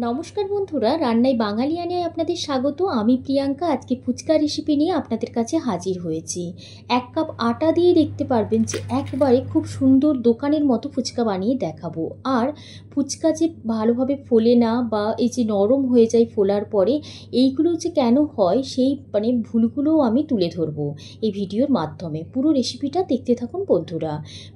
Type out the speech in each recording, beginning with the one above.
নমস্কার বন্ধুরা, রান্নায় বাঙালিয়ানায় আপনাদের স্বাগত। আমি প্রিয়াঙ্কা আজকে ফুচকা রেসিপি নিয়ে আপনাদের কাছে হাজির হয়েছি। 1 কাপ আটা দিয়ে দেখতে পারবেন যে একবারে খুব সুন্দর দোকানের মতো ফুচকা বানিয়ে দেখাবো। আর ফুচকা যে ভালোভাবে ফোলে না বা এই যে নরম হয়ে যায় ফোলার পরে, এইগুলো যে কেন হয় সেই ভুলগুলোও আমি তুলে ধরবো এই ভিডিওর মাধ্যমে। পুরো রেসিপিটা দেখতে থাকুন বন্ধুরা।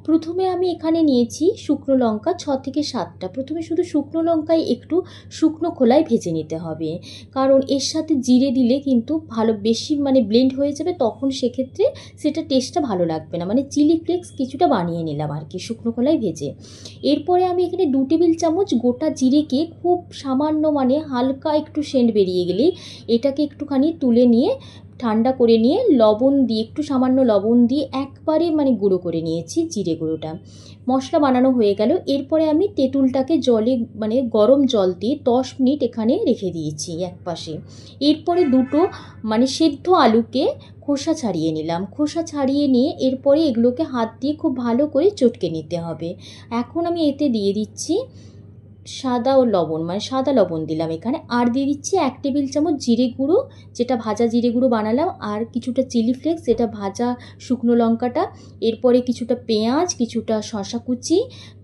প্রথমে আমি এখানে নিয়েছি শুকনো লঙ্কা 6 থেকে 7টা। প্রথমে শুধু শুকনো লঙ্কায় একটু শুকনো খোলায় ভেজে নিতে হবে, কারণ এর সাথে জিরে দিলে কিন্তু ভালো বেশি ব্লেন্ড হয়ে যাবে, তখন সেক্ষেত্রে সেটা টেস্টটা ভালো লাগবে না। চিলি ফ্লেক্স কিছুটা বানিয়ে নিলাম আর কি শুকনো খোলায় ভেজে। এরপরে আমি এখানে 2 টেবিল চামচ গোটা জিরেকে খুব সামান্য হালকা একটু সেন্ট বেরিয়ে গেলেই এটাকে একটুখানি তুলে নিয়ে ঠান্ডা করে নিয়ে লবণ দিয়ে একটু সামান্য লবণ দিয়ে একবারে গুঁড়ো করে নিয়েছি জিরে গুঁড়োটা। মশলা বানানো হয়ে গেল। এরপরে আমি তেঁতুলটাকে জলে গরম জল দিয়ে 10 মিনিট এখানে রেখে দিয়েছি একপাশে। এরপরে দুটো সেদ্ধ আলুকে খোসা ছাড়িয়ে নিলাম। খোসা ছাড়িয়ে নিয়ে এরপরে এগুলোকে হাত দিয়ে খুব ভালো করে চটকে নিতে হবে। এখন আমি এতে দিয়ে দিচ্ছি সাদা লবণ, সাদা লবণ দিলাম এখানে। আর দিয়ে দিচ্ছি 1 টেবিল চামচ জিরে গুঁড়ো, যেটা ভাজা জিরে গুঁড়ো বানালাম, আর কিছুটা চিলি ফ্লেক্স, যেটা ভাজা শুকনো লঙ্কাটা। এরপরে কিছুটা পেঁয়াজ, কিছুটা শসা কুচি,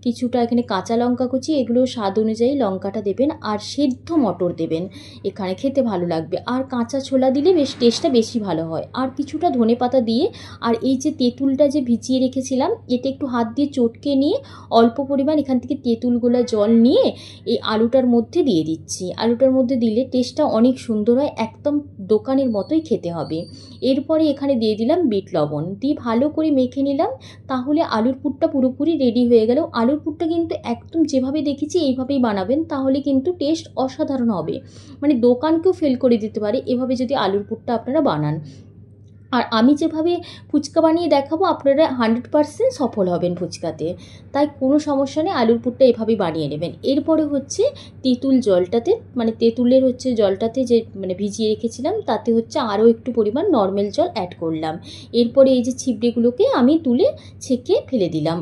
কিছুটা এখানে কাঁচা লঙ্কা কুচি, এগুলো স্বাদ অনুযায়ী লঙ্কাটা দেবেন। আর সেদ্ধ মটর দেবেন, এখানে খেতে ভালো লাগবে। আর কাঁচা ছোলা দিলে বেশ টেস্টটা বেশি ভালো হয়। আর কিছুটা ধনেপাতা দিয়ে, আর এই যে তেঁতুলটা যে ভিজিয়ে রেখেছিলাম, এটা একটু হাত দিয়ে চটকে নিয়ে অল্প পরিমাণ এখান থেকে তেঁতুলগুলা জল নিয়ে এই আলুটার মধ্যে দিয়ে দিচ্ছি। আলুটার মধ্যে দিলে টেস্টটা অনেক সুন্দর হয়, একদম দোকানের মতোই খেতে হবে। এরপরে এখানে দিয়ে দিলাম বিট লবণ দিয়ে ভালো করে মেখে নিলাম। তাহলে আলুর পুরটা পুরোপুরি রেডি হয়ে গেল। আলুর পুরটা কিন্তু একদম যেভাবে দেখেছি এইভাবেই বানাবেন, তাহলে কিন্তু টেস্ট অসাধারণ হবে। দোকানকেও ফেল করে দিতে পারে এভাবে যদি আলুর পুরটা আপনারা বানান। আর আমি যেভাবে ফুচকা বানিয়ে দেখাবো, আপনারা 100% সফল হবেন ফুচকাতে। তাই কোনো সমস্যা নেই, আলুর পুরটা এভাবেই বানিয়ে নেবেন। এরপরে হচ্ছে তেঁতুল জলটাতে তেঁতুলের জলটাতে যে ভিজিয়ে রেখেছিলাম, তাতে আরও একটু পরিমাণ নর্মাল জল অ্যাড করলাম। এরপরে এই যে ছিবড়েগুলোকে আমি তুলে ছেঁকে ফেলে দিলাম।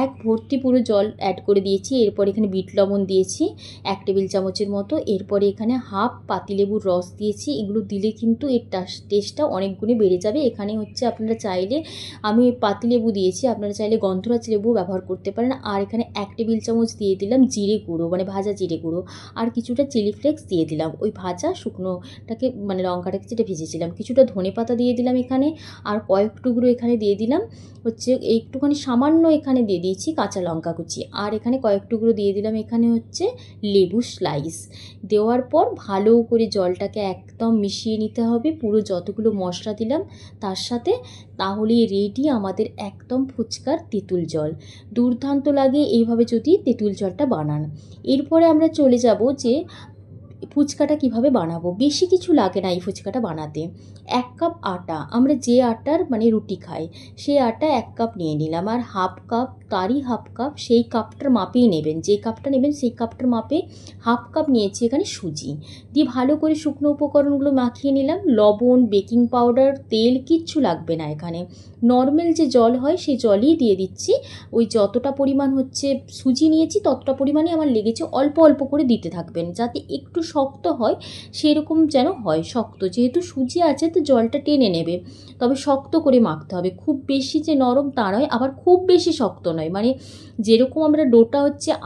এক ভর্তি পুরো জল অ্যাড করে দিয়েছি। এরপর এখানে বিট লবণ দিয়েছি 1 টেবিল চামচের মতো। এরপরে এখানে হাফ পাতিলেবুর রস দিয়েছি। এগুলো দিলে কিন্তু এর টেস্টটা অনেক গুণে বেড়ে যাবে। এখানে আপনারা চাইলে, আমি পাতিলেবু দিয়েছি, আপনারা চাইলে গন্ধরাজ লেবু ব্যবহার করতে পারেন। আর এখানে 1 টেবিল চামচ দিয়ে দিলাম জিরে গুঁড়ো, ভাজা জিরে গুঁড়ো। আর কিছুটা চিলি ফ্লেক্স দিয়ে দিলাম, ওই ভাজা শুকনোটাকে লঙ্কাটাকে যেটা ভেজেছিলাম। কিছুটা ধনেপাতা দিয়ে দিলাম এখানে। আর কয়েক টুকরো এখানে দিয়ে দিলাম একটুখানি সামান্য এখানে দিয়ে দিয়েছি কাঁচা লঙ্কা কুচি। আর এখানে কয়েক টুকরো দিয়ে দিলাম এখানে লেবু স্লাইস। দেওয়ার পর ভালো করে জলটাকে একদম মিশিয়ে নিতে হবে পুরো যতগুলো মশলা দিলাম তার সাথে। তাহলেই রেডি আমাদের একদম ফুচকার তেঁতুল জল। দুর্দান্ত লাগে এইভাবে যদি তেঁতুল জলটা বানান। এরপরে আমরা চলে যাব যে ফুচকাটা কিভাবে বানাবো। বেশি কিছু লাগে না এই ফুচকাটা বানাতে। 1 কাপ আটা, আমরা যে আটার রুটি খাই সেই আটা 1 কাপ নিয়ে নিলাম। আর হাফ কাপ, তারই হাফ কাপ, সেই কাপটার মাপেই নেবেন, যে কাপটা নেবেন সেই কাপটার মাপে হাফ কাপ নিয়েছি এখানে সুজি দিয়ে ভালো করে শুকনো উপকরণগুলো মাখিয়ে নিলাম। লবণ, বেকিং পাউডার, তেল কিচ্ছু লাগবে না এখানে। নর্মাল যে জল হয় সেই জলই দিয়ে দিচ্ছি। ওই যতটা পরিমাণ সুজি নিয়েছি ততটা পরিমাণে আমার লেগেছে। অল্প অল্প করে দিতে থাকবেন যাতে একটু শক্ত হয়, সেরকম যেন হয় শক্ত। যেহেতু সুজি আছে তো জলটা টেনে নেবে, তবে শক্ত করে মাখতে হবে। খুব বেশি যে নরম তা নয়, আবার খুব বেশি শক্ত নয়। যেরকম আমরা ডোটা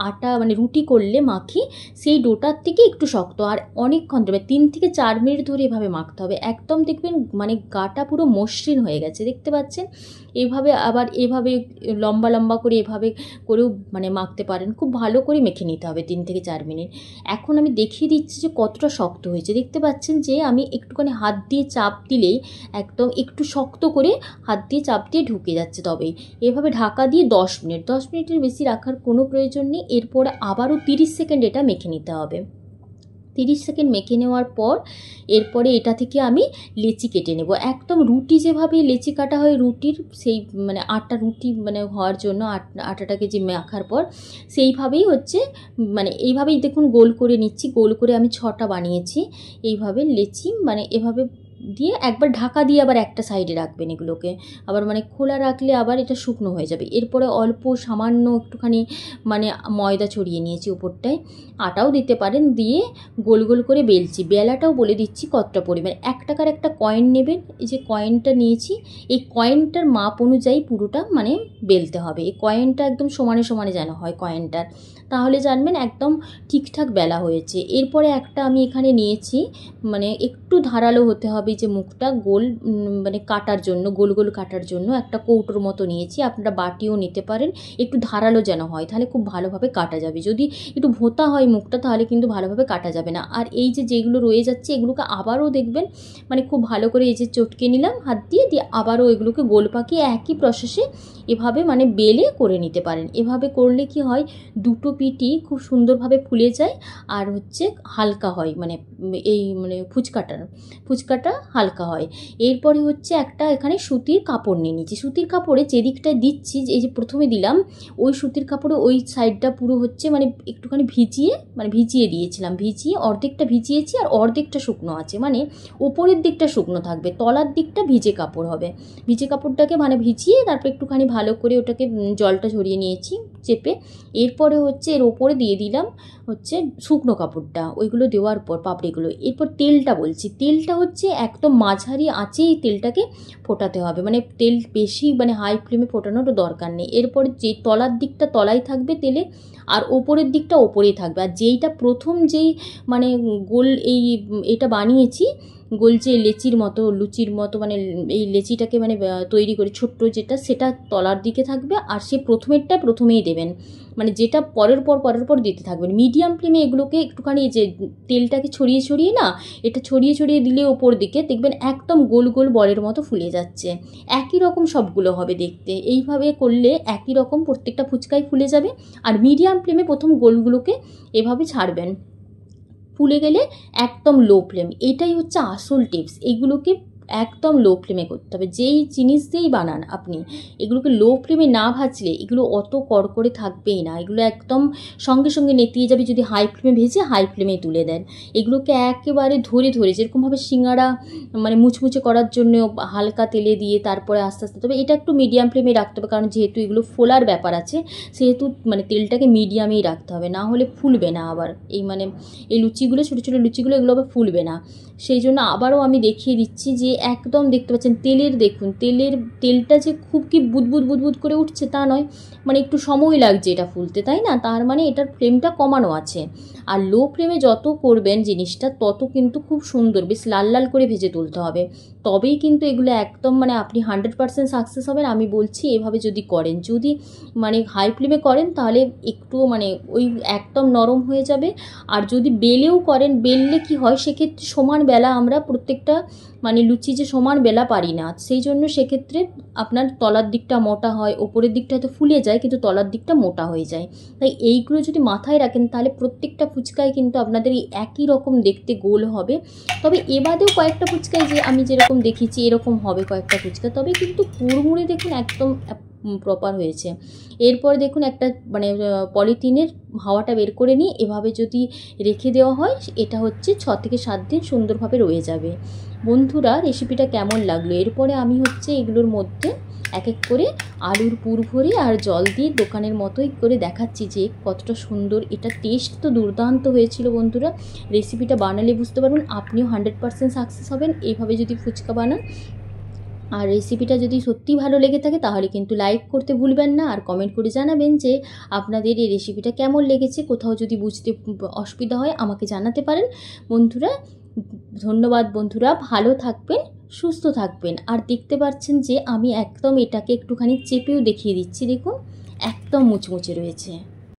আটা রুটি করলে মাখি, সেই ডোটার থেকে একটু শক্ত। আর অনেকক্ষণ ধরে 3 থেকে 4 মিনিট ধরে এভাবে মাখতে হবে। একদম দেখবেন গাটা পুরো মসৃণ হয়ে গেছে, দেখতে পাচ্ছেন। এভাবে আবার এভাবে লম্বা লম্বা করে এভাবে করেও মাখতে পারেন। খুব ভালো করে মেখে নিতে হবে 3 থেকে 4 মিনিট। এখন আমি দেখিয়ে দিচ্ছি যে কতটা শক্ত হয়েছে। দেখতে পাচ্ছেন যে আমি একটুখানি হাত দিয়ে চাপ দিলেই একদম একটু শক্ত করে হাত দিয়ে চাপ দিয়ে ঢুকে যাচ্ছে। তবেই এভাবে ঢাকা দিয়ে 10 মিনিটের বেশি রাখার কোনো প্রয়োজন নেই। এরপরে আবারও 30 সেকেন্ড এটা মেখে নিতে হবে। 30 সেকেন্ড মেখে নেওয়ার পর এরপরে এটা থেকে আমি লেচি কেটে নেব। একদম রুটি যেভাবে লেচি কাটা হয় রুটির, সেই আটা রুটি হওয়ার জন্য আটাটাকে যে মাখার পর সেইভাবেই এইভাবেই দেখুন গোল করে নিচ্ছি। গোল করে আমি 6টা বানিয়েছি এইভাবে লেচি, এভাবে দিয়ে একবার ঢাকা দিয়ে আবার একটা সাইডে রাখবেন এগুলোকে, আবার মানে খোলা রাখলে আবার এটা শুকনো হয়ে যাবে। এরপরে অল্প সামান্য একটুখানি মানে ময়দা ছড়িয়ে নিয়েছি উপরটায়, আটাও দিতে পারেন, দিয়ে গোল গোল করে বেলছি। বেলাটাও বলে দিচ্ছি কতটা পরিমাণ। 1 টাকার একটা কয়েন নেবেন, এই যে কয়েনটা নিয়েছি, এই কয়েনটার মাপ অনুযায়ী পুরোটা মানে বেলতে হবে। এই কয়েনটা একদম সমানে সমানে যেন হয় কয়েনটার, তাহলে জানবেন একদম ঠিকঠাক বেলা হয়েছে। এরপরে একটা আমি এখানে নিয়েছি, মানে একটু ধারালো হতে হবে যে মুখটা গোল মানে কাটার জন্য, গোল গোল কাটার জন্য একটা কৌটোর মতো নিয়েছি। আপনারা বাটিও নিতে পারেন, একটু ধারালো যেন হয়, তাহলে খুব ভালোভাবে কাটা যাবে। যদি একটু ভোঁতা হয় মুখটা তাহলে কিন্তু ভালোভাবে কাটা যাবে না। আর এই যে যেগুলো রয়ে যাচ্ছে এগুলোকে আবারও দেখবেন মানে খুব ভালো করে এই যে চটকে নিলাম হাত দিয়ে, দিয়ে আবারও এগুলোকে গোল পাকিয়ে একই প্রসেসে এভাবে মানে বেলে করে নিতে পারেন। এভাবে করলে কি হয়, দুটো পিঠই খুব সুন্দরভাবে ফুলে যায় আর হচ্ছে হালকা হয়, মানে এই মানে ফুচকাটা হালকা হয়। এরপরে হচ্ছে একটা এখানে সুতির কাপড় নিয়ে নিচ্ছি। সুতির কাপড়ে যেদিকটায় দিচ্ছি, এই যে প্রথমে দিলাম ওই সুতির কাপড়ে ওই সাইডটা পুরো হচ্ছে মানে একটুখানি ভিজিয়ে দিয়েছিলাম, ভিজিয়ে অর্ধেকটা ভিজিয়েছি আর অর্ধেকটা শুকনো আছে, মানে ওপরের দিকটা শুকনো থাকবে, তলার দিকটা ভিজে কাপড় হবে। ভিজে কাপড়টাকে মানে ভিজিয়ে তারপর একটুখানি ভালো করে ওটাকে জলটা ঝরিয়ে নিয়েছি চেপে। এরপরে হচ্ছে এর ওপরে দিয়ে দিলাম হচ্ছে শুকনো কাপড়টা, ওইগুলো দেওয়ার পর পাপড়িগুলো। এরপর তেলটা বলছি, তেলটা হচ্ছে একদম মাঝারি আঁচে এই তেলটাকে ফোটাতে হবে, মানে তেল বেশি মানে হাই ফ্লেমে ফোটানোর দরকার নেই। এরপর যে তলার দিকটা তলায় থাকবে তেলে, আর ওপরের দিকটা ওপরেই থাকবে। আর যেইটা প্রথম যেই মানে গোল এটা বানিয়েছি গোল যে লেচির মতো লুচির মতো, মানে এই লেচিটাকে মানে তৈরি করে ছোট্ট যেটা, সেটা তলার দিকে থাকবে। আর সে প্রথমেরটা প্রথমেই দেবেন, মানে যেটা পরের পর দিতে থাকবেন। মিডিয়াম ফ্লেমে এগুলোকে একটুখানি যে তেলটাকে ছড়িয়ে ছড়িয়ে না, এটা ছড়িয়ে ছড়িয়ে দিলে ওপর দিকে দেখবেন একদম গোল গোল বলের মতো ফুলে যাচ্ছে। একই রকম সবগুলো হবে দেখতে, এইভাবে করলে একই রকম প্রত্যেকটা ফুচকাই ফুলে যাবে। আর মিডিয়াম ফ্লেমে প্রথম গোলগুলোকে এভাবে ছাড়বেন, ফুলে গেলে একদম লো ফ্লেম, এটাই হচ্ছে আসল টিপস। এইগুলোকে একদম লো ফ্লেমে করতে হবে, যেই জিনিস দিয়েই বানান আপনি এগুলোকে লো ফ্লেমে না ভাজলে এগুলো অত কড়কড়ে থাকবেই না, এগুলো একদম সঙ্গে সঙ্গে নেতিয়ে যাবে যদি হাই ফ্লেমে ভেজে হাই ফ্লেমে তুলে দেন। এগুলোকে একেবারে ধরে ধরে যেরকমভাবে সিঙ্গারা মানে মুচমুচে করার জন্য হালকা তেলে দিয়ে তারপরে আস্তে আস্তে, তবে এটা একটু মিডিয়াম ফ্লেমে রাখতে হবে, কারণ যেহেতু এগুলো ফোলার ব্যাপার আছে সেহেতু মানে তেলটাকে মিডিয়ামেই রাখতে হবে, না হলে ফুলবে না আবার। এই মানে এই লুচিগুলো ছোটো ছোটো লুচিগুলো এগুলো আবার ফুলবে না। সেই জন্য আবারও আমি দেখিয়ে দিচ্ছি যে একদম দেখতে পাচ্ছেন তেলের, দেখুন তেলটা যে খুব কি বুদবুদ করে উঠছে তা নয়, মানে একটু সময় লাগছে এটা ফুলতে, তাই না? তার মানে এটার ফ্লেমটা কমানো আছে। আর লো ফ্লেমে যত করবেন জিনিসটা তত কিন্তু খুব সুন্দর বেশ লাল লাল করে ভেজে তুলতে হবে, তবেই কিন্তু এগুলো একদম মানে আপনি 100% সাকসেস হবেন আমি বলছি। এভাবে যদি করেন, যদি মানে হাই ফ্লেমে করেন তাহলে একটু মানে ওই একদম নরম হয়ে যাবে। আর যদি বেলেও করেন, বেললে কি হয় সেক্ষেত্রে সমান বেলা আমরা প্রত্যেকটা মানে লুচি যে সমান বেলা পারি না, সেই জন্য সেক্ষেত্রে আপনার তলার দিকটা মোটা হয়, ওপরের দিকটা হয়তো ফুলে যায় কিন্তু তলার দিকটা মোটা হয়ে যায়। তাই এইগুলো যদি মাথায় রাখেন তাহলে প্রত্যেকটা ফুচকায় কিন্তু আপনাদের এই একই রকম দেখতে গোল হবে। তবে এবাদেও কয়েকটা ফুচকায় যে আমি যেরকম দেখেছি এরকম হবে কয়েকটা ফুচকা, তবে কিন্তু পুরোপুরি দেখুন একদম প্রপার হয়েছে। এরপর দেখুন একটা মানে পলিথিনের হাওয়াটা বের করে নিয়ে এভাবে যদি রেখে দেওয়া হয়, এটা হচ্ছে 6 থেকে 7 দিন সুন্দরভাবে রয়ে যাবে। বন্ধুরা রেসিপিটা কেমন লাগলো? এরপরে আমি হচ্ছে এগুলোর মধ্যে এক এক করে আলুর পুর ভরে আর জল দিয়ে দোকানের মতোই করে দেখাচ্ছি যে কতটা সুন্দর। এটা টেস্ট তো দুর্দান্ত হয়েছিল বন্ধুরা। রেসিপিটা বানালে বুঝতে পারবেন আপনিও 100% সাকসেস হবেন এইভাবে যদি ফুচকা বানান। আর রেসিপিটা যদি সত্যিই ভালো লেগে থাকে তাহলে কিন্তু লাইক করতে ভুলবেন না, আর কমেন্ট করে জানাবেন যে আপনাদের এই রেসিপিটা কেমন লেগেছে। কোথাও যদি বুঝতে অসুবিধা হয় আমাকে জানাতে পারেন। বন্ধুরা ধন্যবাদ, বন্ধুরা ভালো থাকবেন, সুস্থ থাকবেন। আর দেখতে পাচ্ছেন যে আমি একদম এটাকে একটুখানি চেপেও দেখিয়ে দিচ্ছি, দেখুন একদম মুচমুচে রয়েছে।